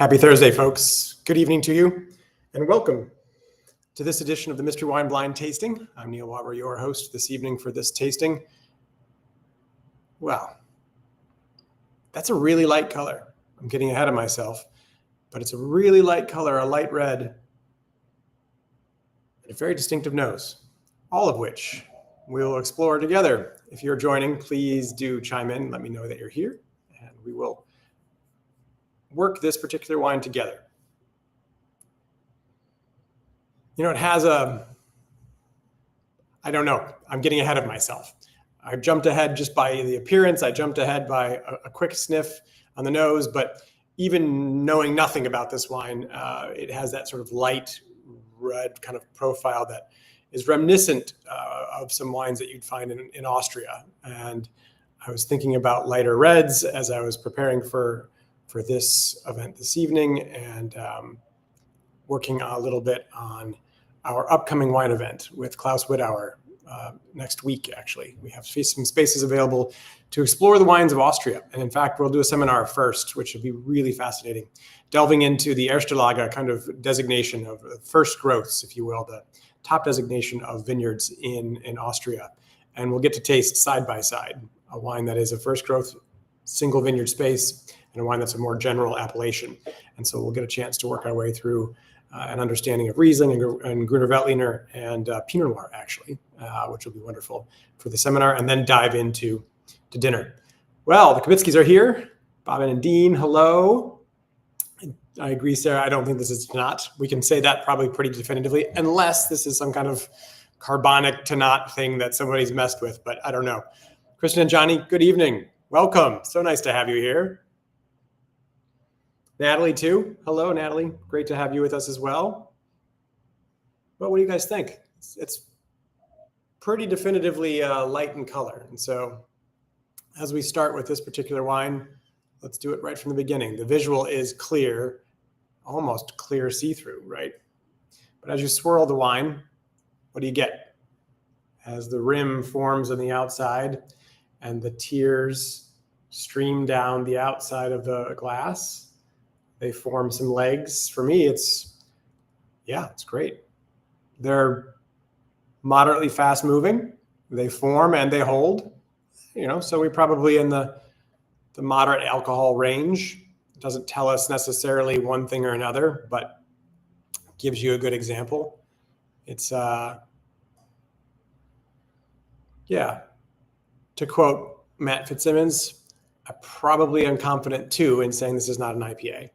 Happy Thursday, folks. Good evening to you, and welcome to this edition of the Mystery Wine Blind Tasting. I'm Neal, Wavra, your host this evening for this tasting. Wow, that's a really light color. I'm getting ahead of myself, but it's a really light color, a light red, and a very distinctive nose, all of which we'll explore together. If you're joining, please do chime in. Let me know that you're here, and we will work this particular wine together. You know, it has I don't know, I'm getting ahead of myself. I jumped ahead just by the appearance. I jumped ahead by a quick sniff on the nose, but even knowing nothing about this wine, it has that sort of light red kind of profile that is reminiscent of some wines that you'd find in Austria. And I was thinking about lighter reds as I was preparing for this event this evening, and working a little bit on our upcoming wine event with Klaus Wittauer next week. Actually, we have some spaces available to explore the wines of Austria. And in fact, we'll do a seminar first, which will be really fascinating, delving into the Erste Lage kind of designation of first growths, if you will, the top designation of vineyards in Austria. And we'll get to taste side by side a wine that is a first growth single vineyard space and a wine that's a more general appellation. And so we'll get a chance to work our way through an understanding of Riesling and Gruner Veltliner and Pinot Noir, actually, which will be wonderful for the seminar, and then dive into dinner. Well, the Kavitskys are here. Bob and Dean, hello. I agree, Sarah. I don't think this is Tanat. We can say that probably pretty definitively, unless this is some kind of carbonic Tanat thing that somebody's messed with, but I don't know. Kristen and Johnny, good evening. Welcome. So nice to have you here. Natalie, too. Hello, Natalie. Great to have you with us as well. Well, what do you guys think? It's pretty definitively light in color. And so as we start with this particular wine, let's do it right from the beginning. The visual is clear, almost clear see-through, right? But as you swirl the wine, what do you get? As the rim forms on the outside and the tears stream down the outside of the glass, they form some legs. For me, it's great. They're moderately fast moving. They form and they hold, so we're probably in the moderate alcohol range. It doesn't tell us necessarily one thing or another, but gives you a good example. It's, to quote Matt Fitzsimmons, I probably am confident too in saying this is not an IPA.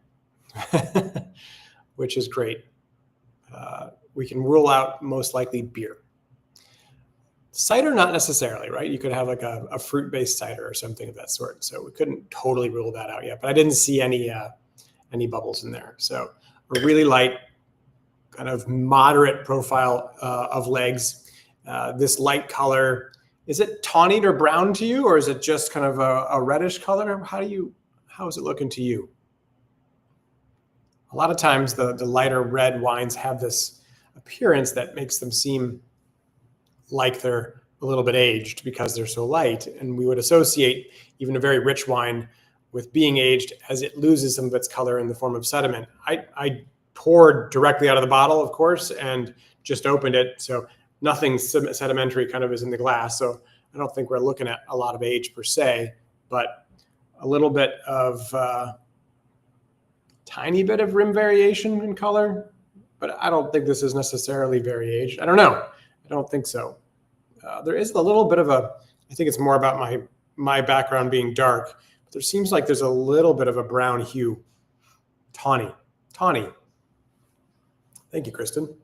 Which is great. We can rule out most likely beer. Cider, not necessarily, right? You could have like a fruit-based cider or something of that sort. So we couldn't totally rule that out yet, but I didn't see any bubbles in there. So a really light, kind of moderate profile of legs. This light color, is it tawny or brown to you, or is it just kind of a reddish color? How is it looking to you? A lot of times the lighter red wines have this appearance that makes them seem like they're a little bit aged because they're so light. And we would associate even a very rich wine with being aged as it loses some of its color in the form of sediment. I poured directly out of the bottle, of course, and just opened it. So nothing sedimentary kind of is in the glass. So I don't think we're looking at a lot of age per se, but a little bit of tiny bit of rim variation in color, but I don't think this is necessarily very aged. I don't know. I don't think so. There is a little bit of I think it's more about my background being dark, but there seems like there's a little bit of a brown hue. Tawny. Thank you, Kristen.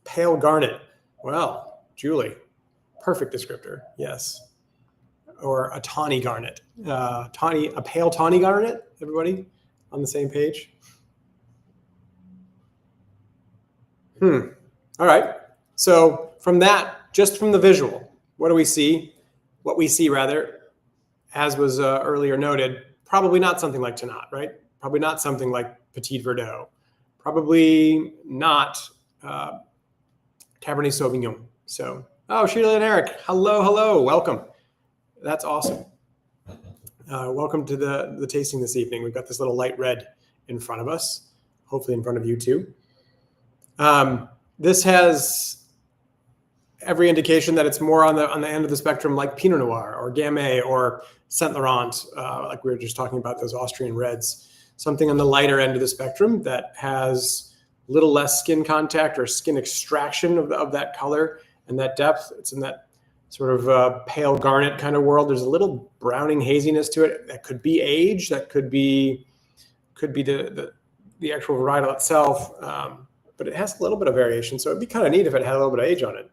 Pale garnet. Well, Julie, perfect descriptor. Yes. Or a tawny garnet. A pale tawny garnet, everybody on the same page? All right. So from that, just from the visual, what do we see? What we see, rather, as was earlier noted, probably not something like Tanat, right? Probably not something like Petit Verdot. Probably not Cabernet Sauvignon. So, oh, Sheila and Eric, hello, welcome. That's awesome. Welcome to the tasting this evening. We've got this little light red in front of us, hopefully in front of you too. This has every indication that it's more on the end of the spectrum, like Pinot Noir or Gamay or Saint Laurent, like we were just talking about those Austrian reds. Something on the lighter end of the spectrum that has a little less skin contact or skin extraction of that color and that depth. It's in that sort of pale garnet kind of world. There's a little browning haziness to it. That could be age. That could be the actual varietal itself. But it has a little bit of variation. So it'd be kind of neat if it had a little bit of age on it.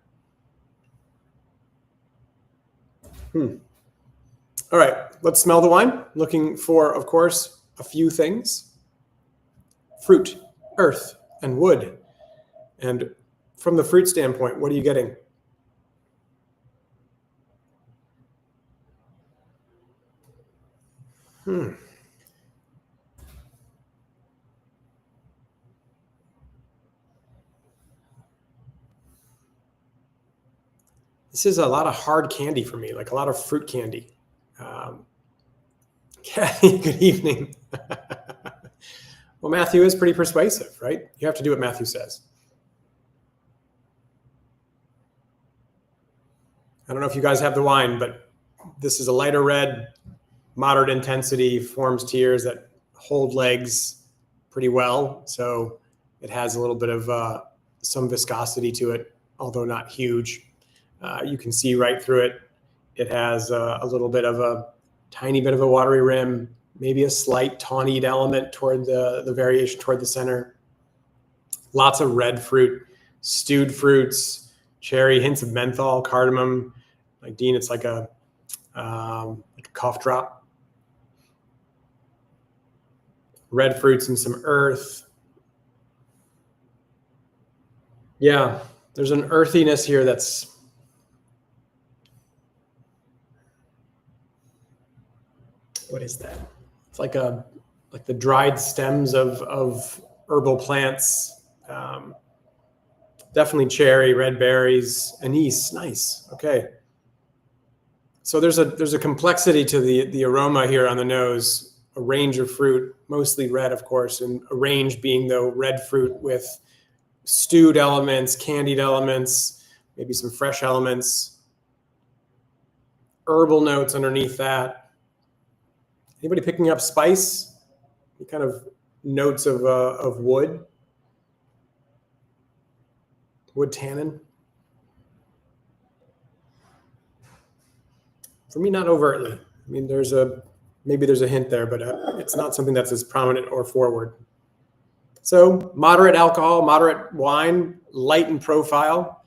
All right, let's smell the wine. Looking for, of course, a few things: fruit, earth, and wood. And from the fruit standpoint, what are you getting? This is a lot of hard candy for me, like a lot of fruit candy. Kathy, good evening. Well, Matthew is pretty persuasive, right? You have to do what Matthew says. I don't know if you guys have the wine, but this is a lighter red, moderate intensity, forms tears that hold legs pretty well. So it has a little bit of some viscosity to it, although not huge. You can see right through it. It has a little bit of a tiny bit of a watery rim, maybe a slight tawny element toward the variation toward the center. Lots of red fruit, stewed fruits, cherry, hints of menthol, cardamom. Like Dean, it's like a cough drop. Red fruits and some earth. Yeah, there's an earthiness here that's what is that? It's like the dried stems of herbal plants. Definitely cherry, red berries, anise. Nice. Okay. So there's a complexity to the aroma here on the nose. A range of fruit, mostly red, of course, and a range being though red fruit with stewed elements, candied elements, maybe some fresh elements, herbal notes underneath that. Anybody picking up spice? Any kind of notes of wood tannin? For me, not overtly. I mean, maybe there's a hint there, but it's not something that's as prominent or forward. So moderate alcohol, moderate wine, light in profile.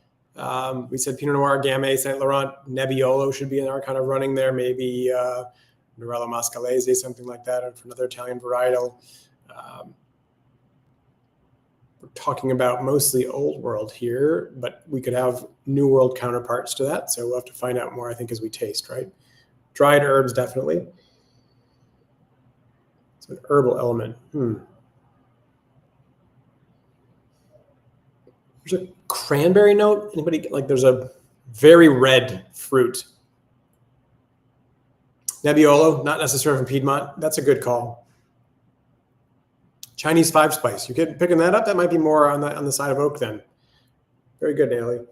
We said Pinot Noir, Gamay, Saint Laurent, Nebbiolo should be in our kind of running there. Maybe Morello Mascalese, something like that, or another Italian varietal. We're talking about mostly old world here, but we could have new world counterparts to that. So we'll have to find out more, I think, as we taste, right? Dried herbs, definitely. It's an herbal element. There's a cranberry note. Anybody, like there's a very red fruit. Nebbiolo, not necessarily from Piedmont. That's a good call. Chinese 5-spice. You picking that up? That might be more on the side of oak then. Very good, Neal.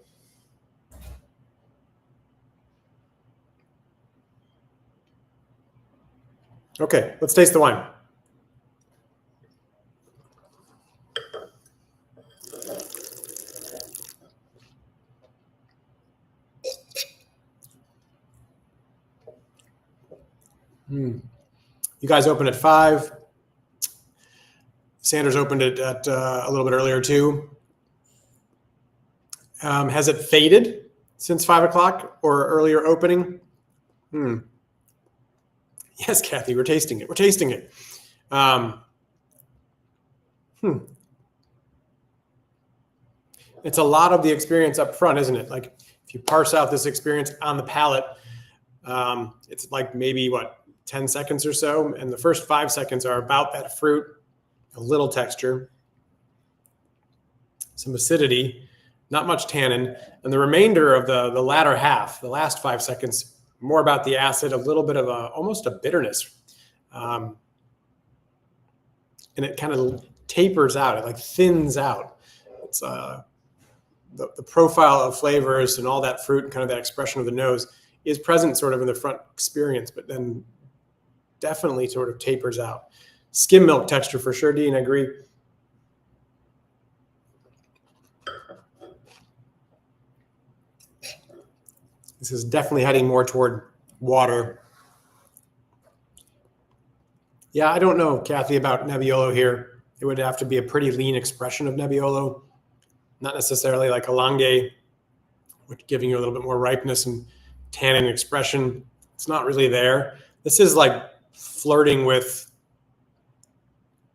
Okay, let's taste the wine. You guys opened at 5. Sanders opened it at a little bit earlier too. Has it faded since 5 o'clock or earlier opening? Yes, Kathy, we're tasting it. We're tasting it. It's a lot of the experience up front, isn't it? Like if you parse out this experience on the palate, it's like maybe 10 seconds or so. And the first 5 seconds are about that fruit, a little texture, some acidity, not much tannin. And the remainder of the latter half, the last 5 seconds, more about the acid, a little bit of almost a bitterness. And it kind of tapers out. It like thins out. It's the profile of flavors and all that fruit and kind of that expression of the nose is present sort of in the front experience, but then definitely sort of tapers out. Skim milk texture for sure, Dean, I agree. This is definitely heading more toward water. Yeah, I don't know, Kathy, about Nebbiolo here. It would have to be a pretty lean expression of Nebbiolo, not necessarily like Oolong, which giving you a little bit more ripeness and tannin expression. It's not really there. This is like flirting with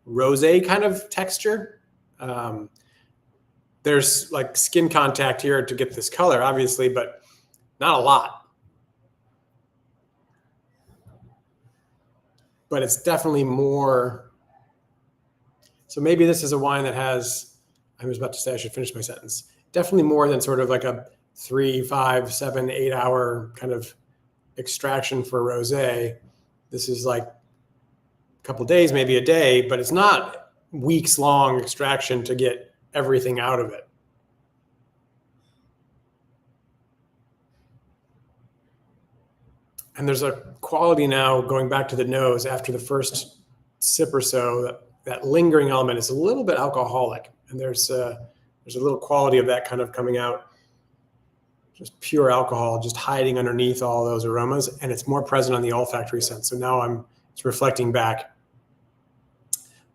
rosé kind of texture. There's like skin contact here to get this color, obviously, but not a lot. But it's definitely more. So maybe this is a wine that has, I was about to say I should finish my sentence, definitely more than sort of like a 3, 5, 7, 8 hour kind of extraction for rosé. This is like a couple days, maybe a day, but it's not weeks long extraction to get everything out of it. And there's a quality now going back to the nose after the first sip or so, that lingering element is a little bit alcoholic. And there's a little quality of that kind of coming out, just pure alcohol, just hiding underneath all those aromas. And it's more present on the olfactory sense. So now it's reflecting back.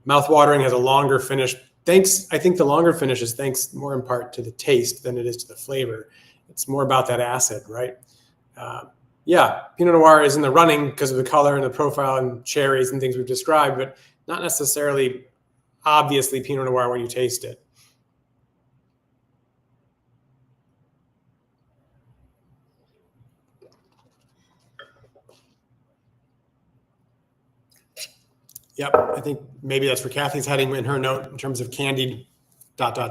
Mouth-watering, has a longer finish. I think the longer finish is thanks more in part to the taste than it is to the flavor. It's more about that acid, right? Yeah, Pinot Noir is in the running because of the color and the profile and cherries and things we've described, but not necessarily obviously Pinot Noir when you taste it. Yep, I think maybe that's where Kathy's heading in her note in terms of candied ... And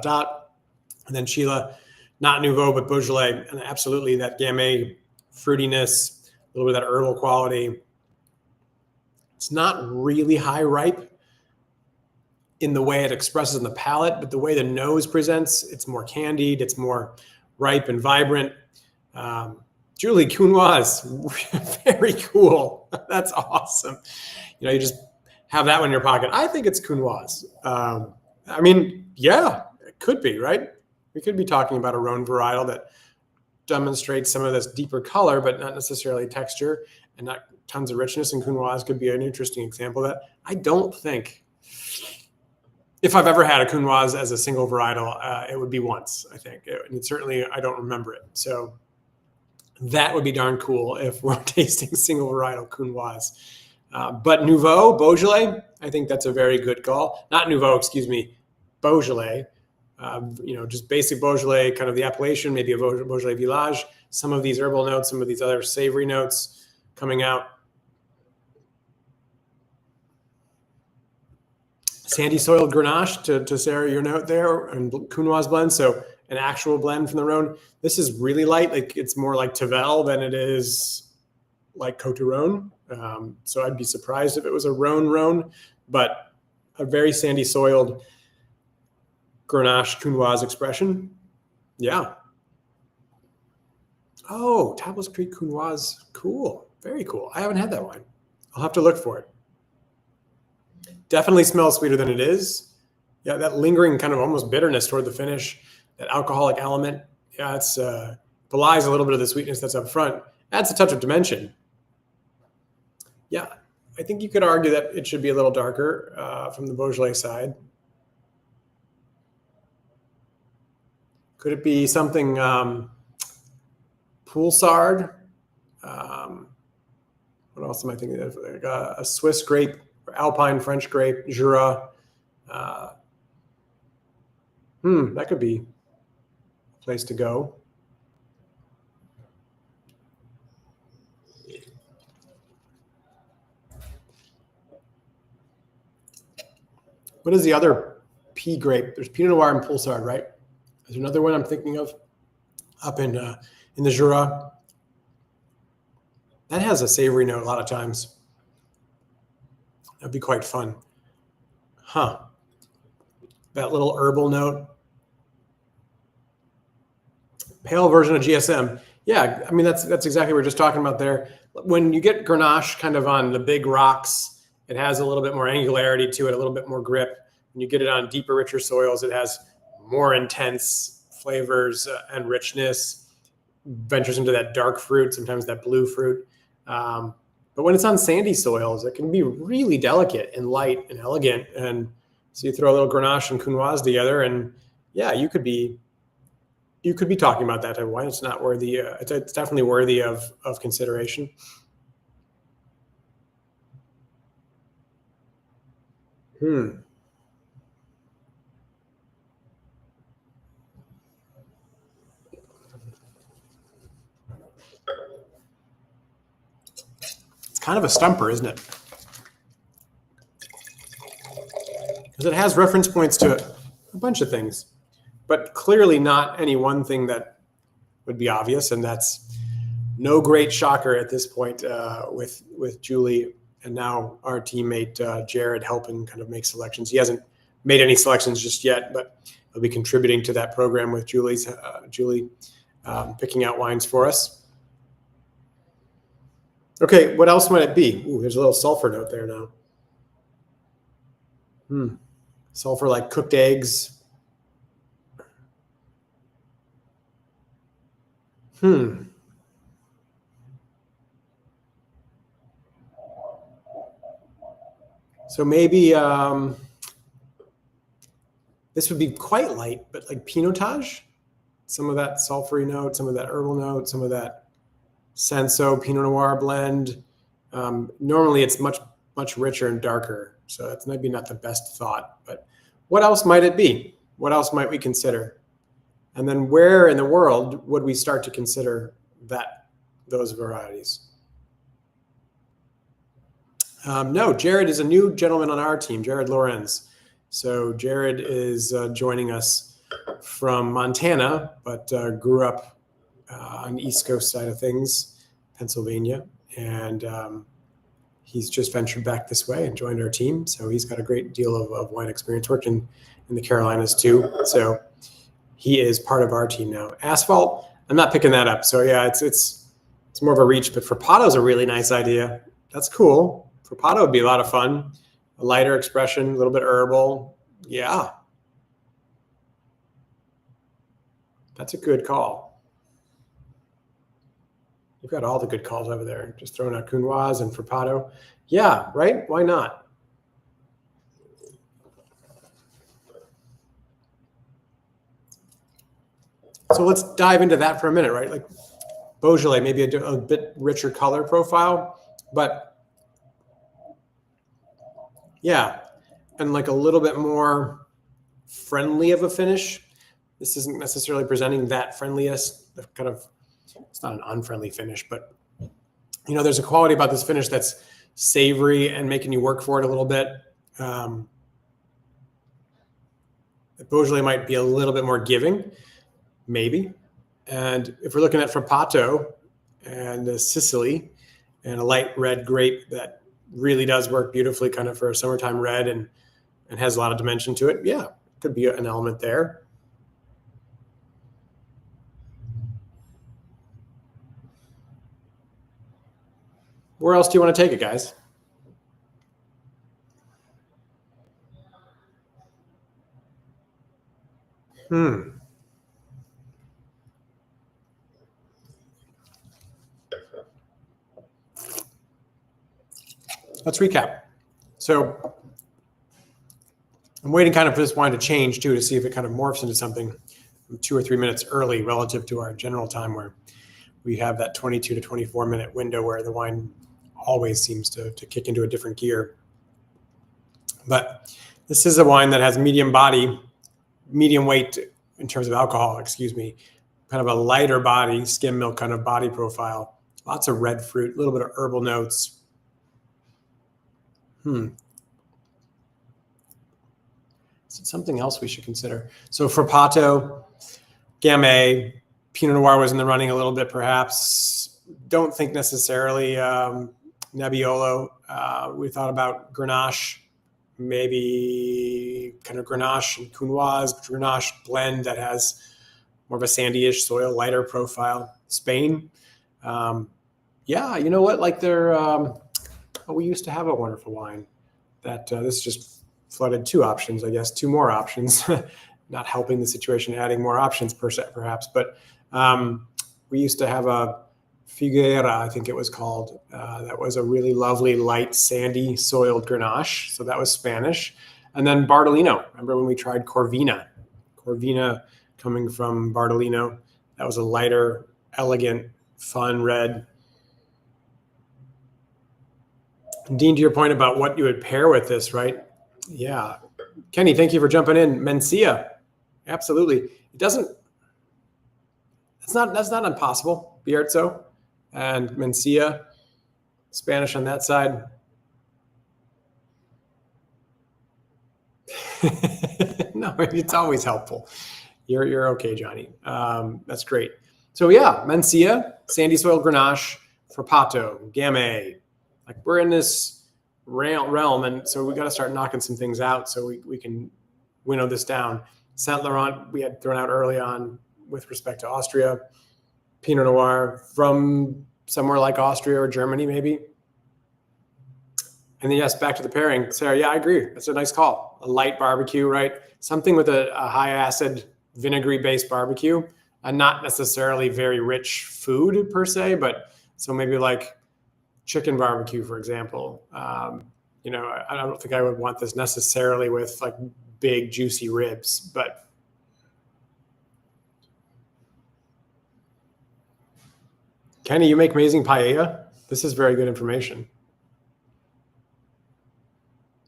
then Sheila, not Nouveau, but Beaujolais, and absolutely that Gamay fruitiness, a little bit of that herbal quality. It's not really high ripe in the way it expresses in the palate, but the way the nose presents, it's more candied, it's more ripe and vibrant. Julie, Counoise, very cool. That's awesome. You just have that one in your pocket. I think it's Counoise. I mean, yeah, it could be, right? We could be talking about a Rhone varietal that demonstrates some of this deeper color, but not necessarily texture and not tons of richness. And Counoise could be an interesting example of that. I don't think, if I've ever had a Counoise as a single varietal, it would be once, I think. And certainly I don't remember it. So that would be darn cool if we're tasting single varietal Counoise. But Nouveau, Beaujolais, I think that's a very good call. Not Nouveau, excuse me, Beaujolais. Just basic Beaujolais, kind of the appellation, maybe a Beaujolais Village. Some of these herbal notes, some of these other savory notes coming out. Sandy soiled Grenache to Sarah, your note there, and Counoise blend. So an actual blend from the Rhone. This is really light. Like it's more like Tavel than it is like Côte du Rhône. So I'd be surprised if it was a Rhone, but a very sandy soiled Grenache Counoise expression. Yeah. Oh, Tablas Creek Counoise. Cool. Very cool. I haven't had that wine. I'll have to look for it. Definitely smells sweeter than it is. Yeah, that lingering kind of almost bitterness toward the finish, that alcoholic element. Yeah, it's belies a little bit of the sweetness that's up front. Adds a touch of dimension. Yeah, I think you could argue that it should be a little darker from the Beaujolais side. Could it be something Poulsard? What else am I thinking of? Like a Swiss grape, or Alpine French grape, Jura. That could be a place to go. What is the other P grape? There's Pinot Noir and Poulsard, right? There's another one I'm thinking of up in the Jura. That has a savory note a lot of times. That'd be quite fun. Huh. That little herbal note. Pale version of GSM. Yeah, I mean, that's exactly what we're just talking about there. When you get Grenache kind of on the big rocks, it has a little bit more angularity to it, a little bit more grip. When you get it on deeper, richer soils, it has more intense flavors and richness, ventures into that dark fruit, sometimes that blue fruit. But when it's on sandy soils, it can be really delicate and light and elegant. And so you throw a little Grenache and Counoise together, and yeah, you could be talking about that type of wine. It's not worthy. It's definitely worthy of consideration. It's kind of a stumper, isn't it? Because it has reference points to a bunch of things, but clearly not any one thing that would be obvious. And that's no great shocker at this point with Julie and now our teammate Jared helping kind of make selections. He hasn't made any selections just yet, but he'll be contributing to that program with Julie picking out wines for us. Okay, what else might it be? Ooh, there's a little sulfur note there now. Sulfur like cooked eggs. So maybe this would be quite light, but like Pinotage, some of that sulfury note, some of that herbal note, some of that Senso Pinot Noir blend. Normally it's much richer and darker, so that's maybe not the best thought. But what else might it be? What else might we consider? And then where in the world would we start to consider those varieties? No, Jared is a new gentleman on our team, Jared Lorenz. So Jared is joining us from Montana, but grew up on the East Coast side of things, Pennsylvania. And he's just ventured back this way and joined our team. So he's got a great deal of wine experience, worked in the Carolinas too. So he is part of our team now. Asphalt, I'm not picking that up. So yeah, it's more of a reach, but Frappato is a really nice idea. That's cool. Frappato would be a lot of fun. A lighter expression, a little bit herbal. Yeah. That's a good call. You've got all the good calls over there. Just throwing out Counoise and Frappato. Yeah, right? Why not? So let's dive into that for a minute, right? Like Beaujolais, maybe a bit richer color profile, but yeah, and like a little bit more friendly of a finish. This isn't necessarily presenting that friendliest, kind of, it's not an unfriendly finish, but you know, there's a quality about this finish that's savory and making you work for it a little bit. The Beaujolais might be a little bit more giving, maybe. And if we're looking at Frappato and Sicily and a light red grape that really does work beautifully kind of for a summertime red and has a lot of dimension to it, yeah, could be an element there. Where else do you want to take it, guys? Let's recap. So I'm waiting kind of for this wine to change too, to see if it kind of morphs into something 2 or 3 minutes early relative to our general time, where we have that 22 to 24 minute window where the wine always seems to kick into a different gear. But this is a wine that has medium body, medium weight in terms of alcohol, kind of a lighter body, skim milk kind of body profile, lots of red fruit, a little bit of herbal notes. Is it something else we should consider? So Frappato, Gamay, Pinot Noir was in the running a little bit, perhaps. don't think necessarily Nebbiolo. We thought about Grenache, maybe kind of Grenache and Counoise, Grenache blend that has more of a sandy-ish soil, lighter profile. Spain. Yeah, you know what? Like we used to have a wonderful wine that this just flooded two options, I guess, two more options. Not helping the situation, adding more options perhaps. But we used to have a Figuera, I think it was called. That was a really lovely, light, sandy soiled Grenache. So that was Spanish. And then Bardolino. Remember when we tried Corvina? Corvina coming from Bardolino. That was a lighter, elegant, fun red. Dean, to your point about what you would pair with this, right? Yeah. Kenny, thank you for jumping in. Mencia. Absolutely. It doesn't, that's not impossible. Bierzo and Mencia, Spanish on that side. No, it's always helpful. You're okay, Johnny. That's great. So yeah, Mencia, sandy soil Grenache, Frappato, Gamay. Like we're in this realm, and so we got to start knocking some things out so we can winnow this down. Saint Laurent we had thrown out early on with respect to Austria. Pinot Noir from somewhere like Austria or Germany, maybe. And then yes, back to the pairing. Sarah, yeah, I agree. That's a nice call. A light barbecue, right? Something with a high acid, vinegary-based barbecue, and not necessarily very rich food per se, but so maybe like chicken barbecue, for example. I don't think I would want this necessarily with like big juicy ribs, but Kenny, you make amazing paella. This is very good information.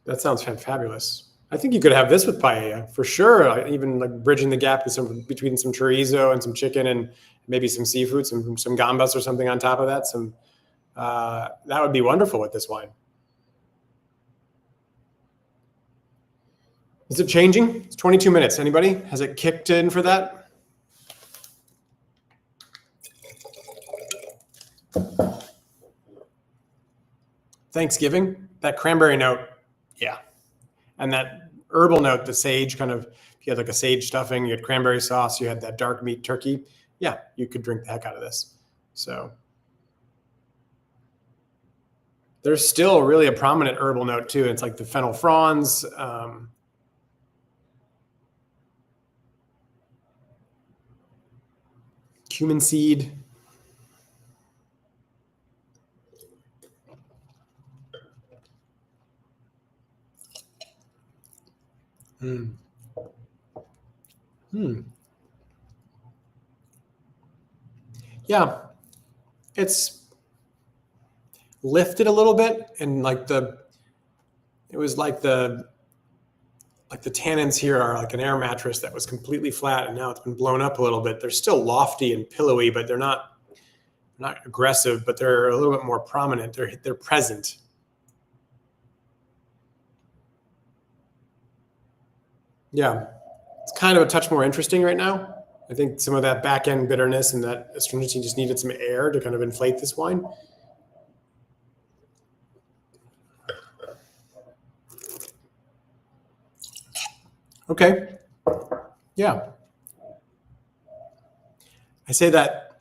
That sounds fabulous. I think you could have this with paella for sure. Even like bridging the gap between some chorizo and some chicken and maybe some seafood, some gambas or something on top of that. That would be wonderful with this wine. Is it changing? It's 22 minutes. Anybody? Has it kicked in for that? Thanksgiving, that cranberry note, yeah. And that herbal note, the sage kind of, if you had like a sage stuffing, you had cranberry sauce, you had that dark meat turkey, yeah, you could drink the heck out of this. So there's still really a prominent herbal note too. It's like the fennel fronds. Cumin seed. Yeah, it's lifted a little bit, and the tannins here are like an air mattress that was completely flat, and now it's been blown up a little bit. They're still lofty and pillowy, but they're not aggressive, but they're a little bit more prominent. They're present. Yeah, it's kind of a touch more interesting right now. I think some of that back end bitterness and that astringency just needed some air to kind of inflate this wine. Okay. Yeah. I say that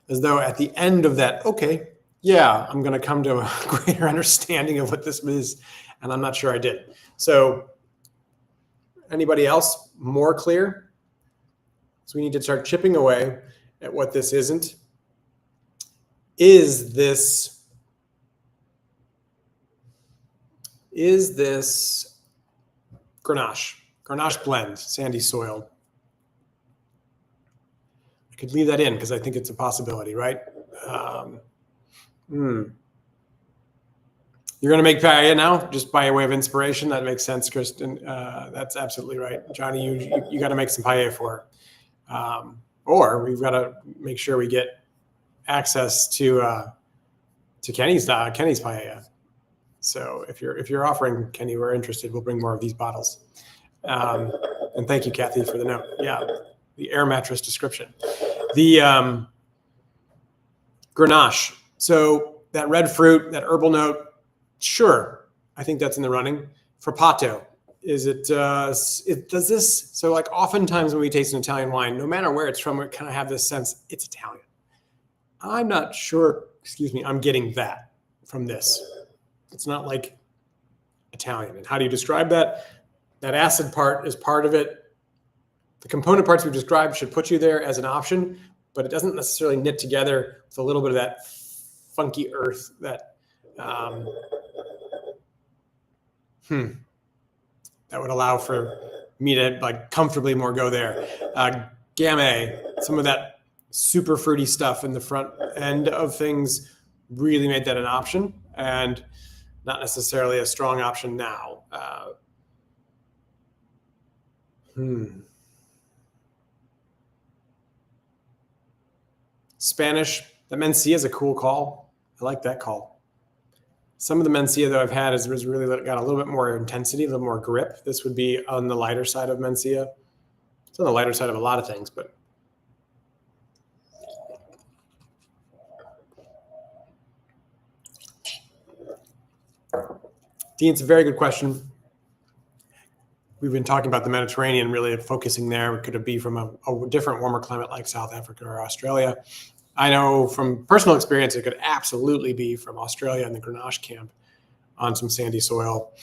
as though at the end of that, okay, yeah, I'm going to come to a greater understanding of what this is. And I'm not sure I did. So anybody else more clear? So we need to start chipping away at what this isn't. Is this Grenache blend, sandy soil? I could leave that in because I think it's a possibility, right? You're going to make paella now, just by way of inspiration. That makes sense, Kristen. That's absolutely right, Johnny. You got to make some paella for her. Or we've got to make sure we get access to Kenny's paella. So if you're offering, Kenny, we're interested. We'll bring more of these bottles. And thank you, Kathy, for the note. Yeah, the air mattress description. The Grenache. So that red fruit, that herbal note, sure, I think that's in the running. Frappato, is it does this? So like oftentimes when we taste an Italian wine, no matter where it's from, we kind of have this sense it's Italian. I'm not sure, I'm getting that from this. It's not like Italian. And how do you describe that? That acid part is part of it. The component parts we've described should put you there as an option, but it doesn't necessarily knit together with a little bit of that funky earth that that would allow for me to like comfortably more go there. Gamay, some of that super fruity stuff in the front end of things really made that an option, and not necessarily a strong option now. Spanish, the Mencia is a cool call. I like that call. Some of the Mencia that I've had has really got a little bit more intensity, a little more grip. This would be on the lighter side of Mencia. It's on the lighter side of a lot of things, but Dean, it's a very good question. We've been talking about the Mediterranean, really focusing there. Could it be from a different, warmer climate like South Africa or Australia? I know from personal experience, it could absolutely be from Australia and the Grenache camp on some sandy soil.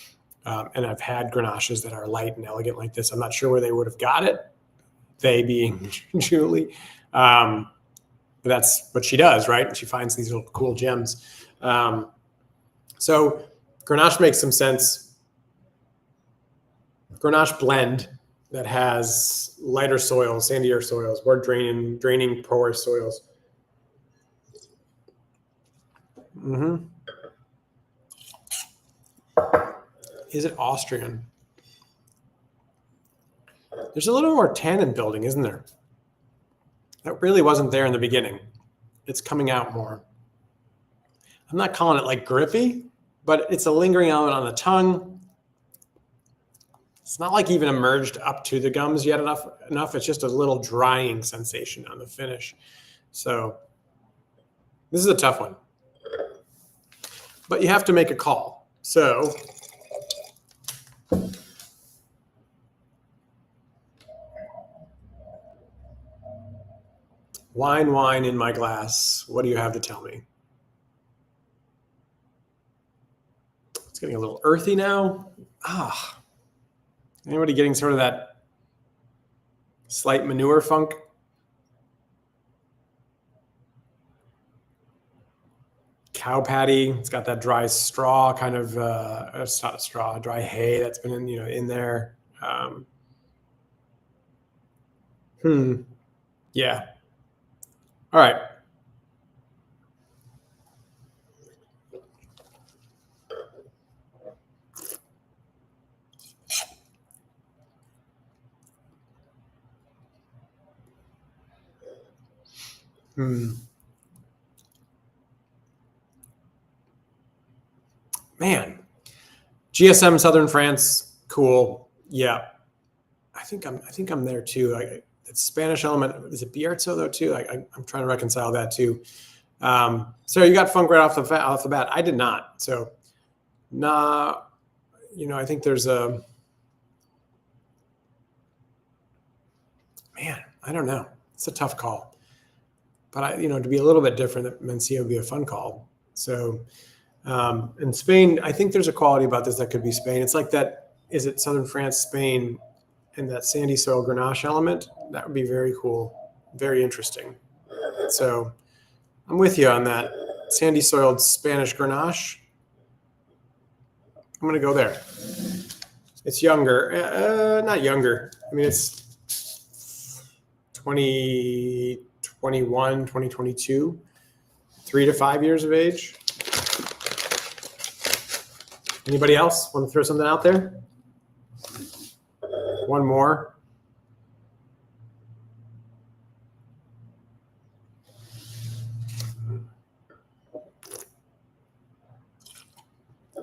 And I've had Grenaches that are light and elegant like this. I'm not sure where they would have got it, they being Julie. But that's what she does, right? She finds these little cool gems. So Grenache makes some sense. Grenache blend that has lighter soils, sandier soils, more draining porous soils. Is it Austrian? There's a little more tannin building, isn't there? That really wasn't there in the beginning. It's coming out more. I'm not calling it like grippy, but it's a lingering element on the tongue. It's not like even emerged up to the gums yet enough. It's just a little drying sensation on the finish. So this is a tough one. But you have to make a call. So wine in my glass. What do you have to tell me? It's getting a little earthy now. Anybody getting sort of that slight manure funk? Cow patty. It's got that dry straw kind of. It's not a straw, dry hay that's been in there. Yeah. All right. Man, GSM Southern France, cool. Yeah, I think I'm there too. That Spanish element, is it Bierzo though too? I'm trying to reconcile that too. So you got funk right off the bat. I did not. So, I think there's a. Man, I don't know. It's a tough call. But to be a little bit different, that Mencia would be a fun call. So, in Spain, I think there's a quality about this that could be Spain. It's like that. Is it Southern France, Spain, and that sandy soil Grenache element? That would be very cool, very interesting. So, I'm with you on that. Sandy soiled Spanish Grenache. I'm gonna go there. It's younger, not younger. I mean, it's 2021, 2022, 3 to 5 years of age. Anybody else want to throw something out there? One more.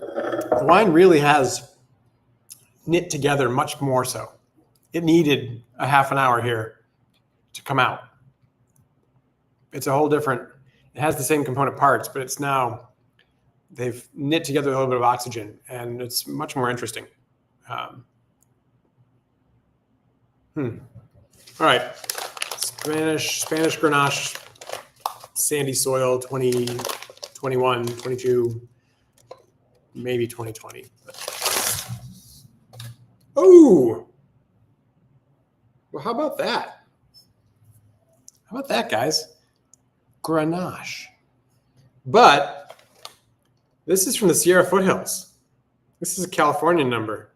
The wine really has knit together much more so. It needed a half an hour here to come out. It's a whole different, It has the same component parts, but it's now, they've knit together a little bit of oxygen, and it's much more interesting. All right, Spanish Grenache, sandy soil, 2021, 22, maybe 2020. Oh, well, how about that? How about that, guys? Grenache. But this is from the Sierra foothills. This is a Californian number.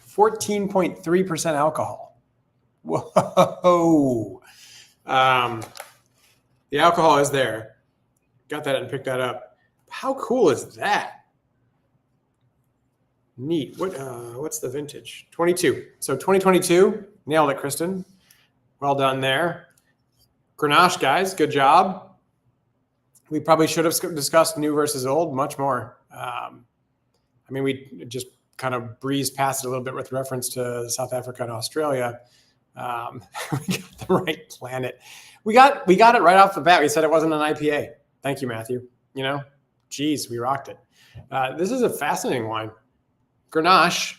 14.3% alcohol. Whoa. The alcohol is there. Got that and picked that up. How cool is that? Neat. What's the vintage? 22. So 2022. Nailed it, Kristen. Well done there. Grenache, guys. Good job. We probably should have discussed new versus old much more. I mean, we just kind of breezed past it a little bit with reference to South Africa and Australia. We got the right planet. We got it right off the bat. We said it wasn't an IPA. Thank you, Matthew. You know, geez, we rocked it. This is a fascinating wine. Grenache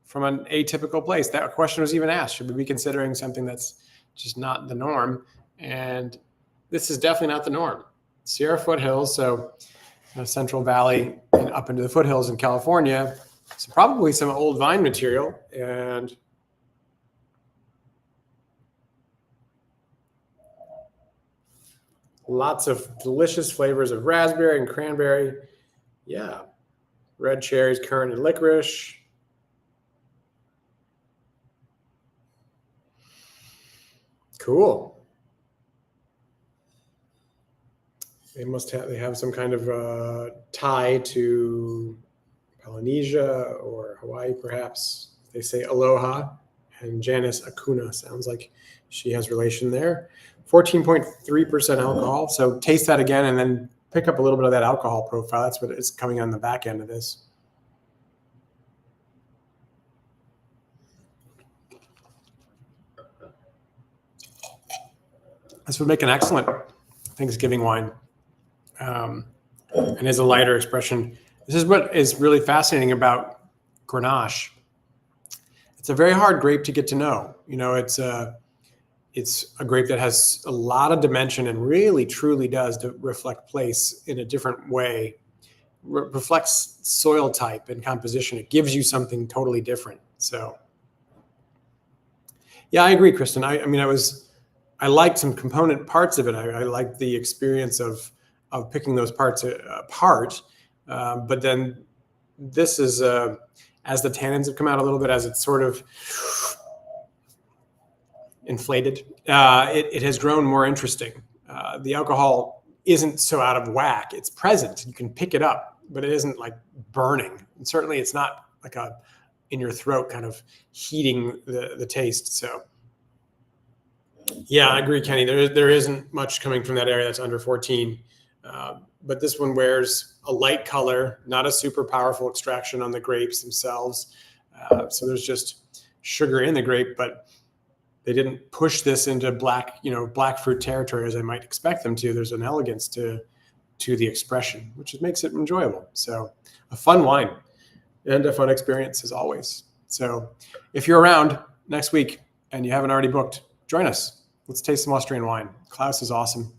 from an atypical place. That question was even asked. Should we be considering something that's just not the norm? And this is definitely not the norm. Sierra foothills, so Central Valley and up into the foothills in California. So probably some old vine material, and lots of delicious flavors of raspberry and cranberry. Yeah. Red cherries, currant, and licorice. Cool. They have some kind of tie to Polynesia or Hawaii, perhaps. They say aloha, and Janice Acuna sounds like she has relation there. 14.3% alcohol. So taste that again and then pick up a little bit of that alcohol profile. That's what is coming on the back end of this. This would make an excellent Thanksgiving wine. And as a lighter expression, this is what is really fascinating about Grenache. It's a very hard grape to get to know. You know, it's a grape that has a lot of dimension and really truly does reflect place in a different way. Reflects soil type and composition. It gives you something totally different. So, yeah, I agree, Kristen. I mean, I liked some component parts of it. I liked the experience of picking those parts apart. But then this is, as the tannins have come out a little bit, as it's sort of inflated, it has grown more interesting. The alcohol isn't so out of whack. It's present. You can pick it up, but it isn't like burning. And certainly it's not like a in your throat kind of heating the taste. So yeah, I agree, Kenny. There isn't much coming from that area that's under 14. But this one wears a light color, not a super powerful extraction on the grapes themselves. So there's just sugar in the grape, but they didn't push this into black fruit territory as I might expect them to. There's an elegance to the expression, which makes it enjoyable. So a fun wine and a fun experience as always. So if you're around next week and you haven't already booked, join us. Let's taste some Austrian wine. Klaus is awesome.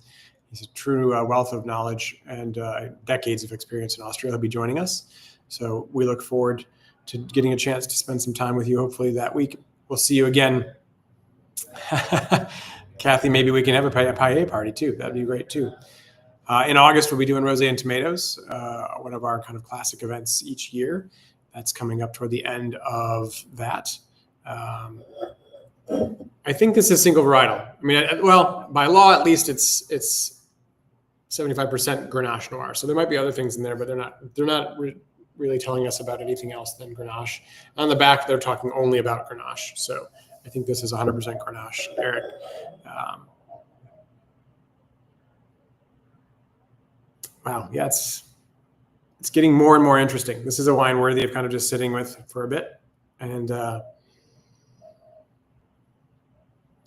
He's a true wealth of knowledge and decades of experience in Austria. He'll be joining us. So we look forward to getting a chance to spend some time with you, hopefully that week. We'll see you again. Kathy, maybe we can have a paella party too. That'd be great too. In August, we'll be doing Rosé and Tomatoes, one of our kind of classic events each year. That's coming up toward the end of that. I think this is single varietal. I mean, well, by law, at least it's 75% Grenache Noir. So there might be other things in there, but they're not really telling us about anything else than Grenache. On the back, they're talking only about Grenache. So I think this is 100% Grenache, Eric. Wow, yeah, it's getting more and more interesting. This is a wine worthy of kind of just sitting with for a bit. And wow,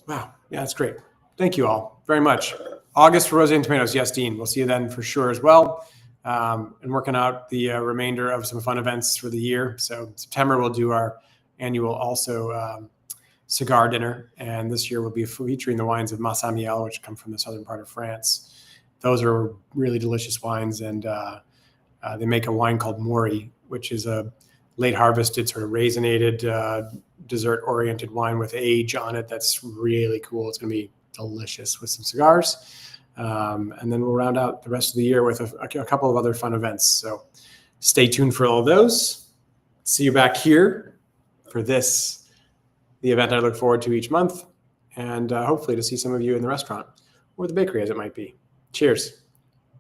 yeah, that's great. Thank you all very much. August for Rosé and Tomatoes. Yes, Dean. We'll see you then for sure as well. And working out the remainder of some fun events for the year. So September we'll do our annual also cigar dinner, and this year we'll be featuring the wines of Miel, which come from the southern part of France. Those are really delicious wines, and they make a wine called Mori, which is a late harvested, sort of raisinated, dessert-oriented wine with age on it. That's really cool. It's going to be delicious with some cigars. And then we'll round out the rest of the year with a couple of other fun events. So stay tuned for all of those. See you back here for this, the event I look forward to each month, and hopefully to see some of you in the restaurant or the bakery as it might be. Cheers.